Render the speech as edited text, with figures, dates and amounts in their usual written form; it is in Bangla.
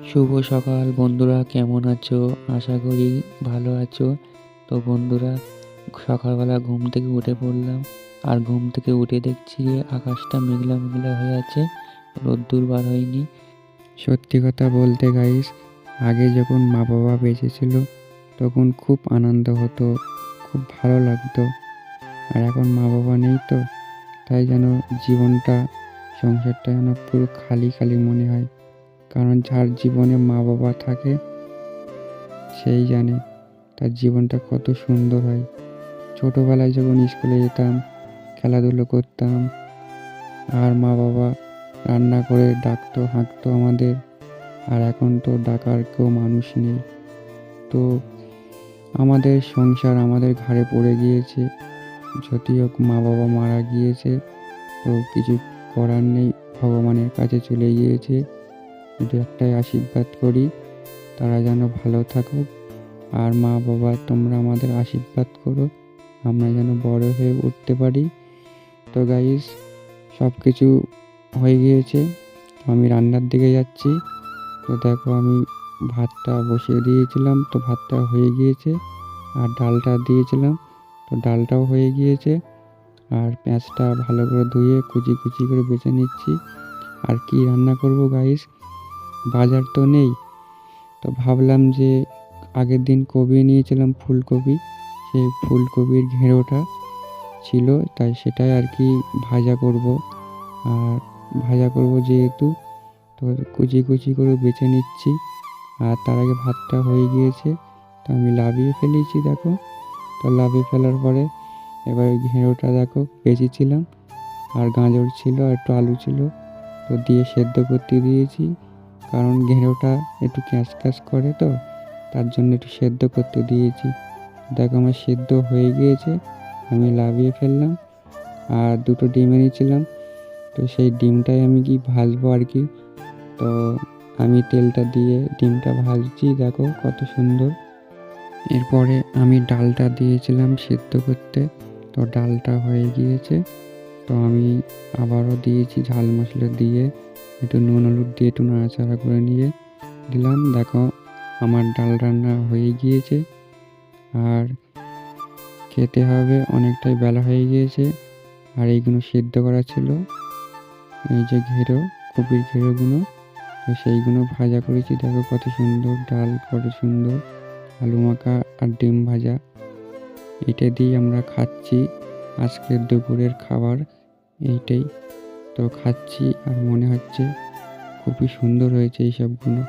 শুভ সকাল বন্ধুরা, কেমন আছো? আশা করি ভালো আছো। তো বন্ধুরা, সকালবেলা ঘুম থেকে উঠে পড়লাম, আর ঘুম থেকে উঠে দেখছি যে আকাশটা মেঘলা মেঘলা হয়ে আছে, রোদ্দুর বার হয়নি। সত্যি কথা বলতে গাইস, আগে যখন মা বাবা বেঁচে ছিল তখন খুব আনন্দ হতো, খুব ভালো লাগতো। আর এখন মা বাবা নেই তো, তাই যেন জীবনটা, সংসারটা যেন পুরো খালি খালি মনে হয়। কারণ যার জীবনে মা বাবা থাকে সেই জানে তার জীবনটা কত সুন্দর হয়। ছোটোবেলায় যখন স্কুলে যেতাম, খেলাধুলো করতাম, আর মা বাবা রান্না করে ডাকতো হাঁকতো আমাদের। আর এখন তো ডাকার কেউ মানুষ নেই। তো আমাদের সংসার আমাদের ঘাড়ে পড়ে গিয়েছে। যদিও মা বাবা মারা গিয়েছে, তো কিছু করার নেই, ভগবানের কাছে চলে গিয়েছে। শুধু একটাই আশীর্বাদ করি, তারা যেন ভালো থাকুক। আর মা বাবা, তোমরা আমাদের আশীর্বাদ করো, আমরা যেন বড় হয়ে উঠতে পারি। তো গাইস, সব কিছু হয়ে গিয়েছে, আমি রান্নার দিকে যাচ্ছি। তো দেখো, আমি ভাতটা বসিয়ে দিয়েছিলাম, তো ভাতটা হয়ে গিয়েছে। আর ডালটা দিয়েছিলাম, তো ডালটাও হয়ে গিয়েছে। আর পেঁয়াজটা ভালো করে ধুয়ে কুচি কুচি করে বেছে নিচ্ছি। আর কি রান্না করব গাইস, বাজার তো নেই, তো ভাবলাম যে আগের দিন কবি নিয়েছিলাম, ফুলকপি, সেই ফুলকপির ঘেঁড়োটা ছিল, তাই সেটাই আর কি ভাজা করব। আর ভাজা করব যেহেতু, তো কুচি কুচি করে বেছে নিচ্ছি। আর তার আগে ভাতটা হয়ে গিয়েছে, তো আমি লাভিয়ে ফেলেছি দেখো। তো লাভিয়ে ফেলার পরে এবার ওই ঘেঁড়োটা দেখো বেঁচেছিলাম, আর গাজর ছিল আর একটু আলু ছিল, তো দিয়ে সেদ্ধ করতে দিয়েছি। কারণ ঘেঁড়োটা একটু ক্যাঁচ ক্যাঁচ করে, তো তার জন্য একটু সেদ্ধ করতে দিয়েছি। দেখো আমার সেদ্ধ হয়ে গিয়েছে, আমি লাভিয়ে ফেললাম। আর দুটো ডিম এনেছিলাম, তো সেই ডিমটাই আমি কি ভাজবো আর কি। তো আমি তেলটা দিয়ে ডিমটা ভাজছি, দেখো কত সুন্দর। এরপরে আমি ডালটা দিয়েছিলাম সেদ্ধ করতে, তো ডালটা হয়ে গিয়েছে। তো আমি আবারও দিয়েছি ঝাল মশলা দিয়ে, একটু নুন হলুদ দিয়ে একটু নাড়াচাড়া করে নিয়ে দিলাম। দেখো আমার ডাল রান্না হয়ে গিয়েছে। আর খেতে হবে, অনেকটাই বেলা হয়ে গিয়েছে। আর এইগুলো সেদ্ধ করা ছিল, এই যে ঘেরো, কপির ঘেরোগুলো, তো সেইগুলো ভাজা করেছি। দেখো কত সুন্দর ডাল, কত সুন্দর আলু মাখা আর ডিম ভাজা, এটা দিয়ে আমরা খাচ্ছি। আজকের দুপুরের খাবার এইটাই, তো খাচ্ছি। আর মনে হচ্ছে খুবই সুন্দর হয়েছে এই সবগুলো।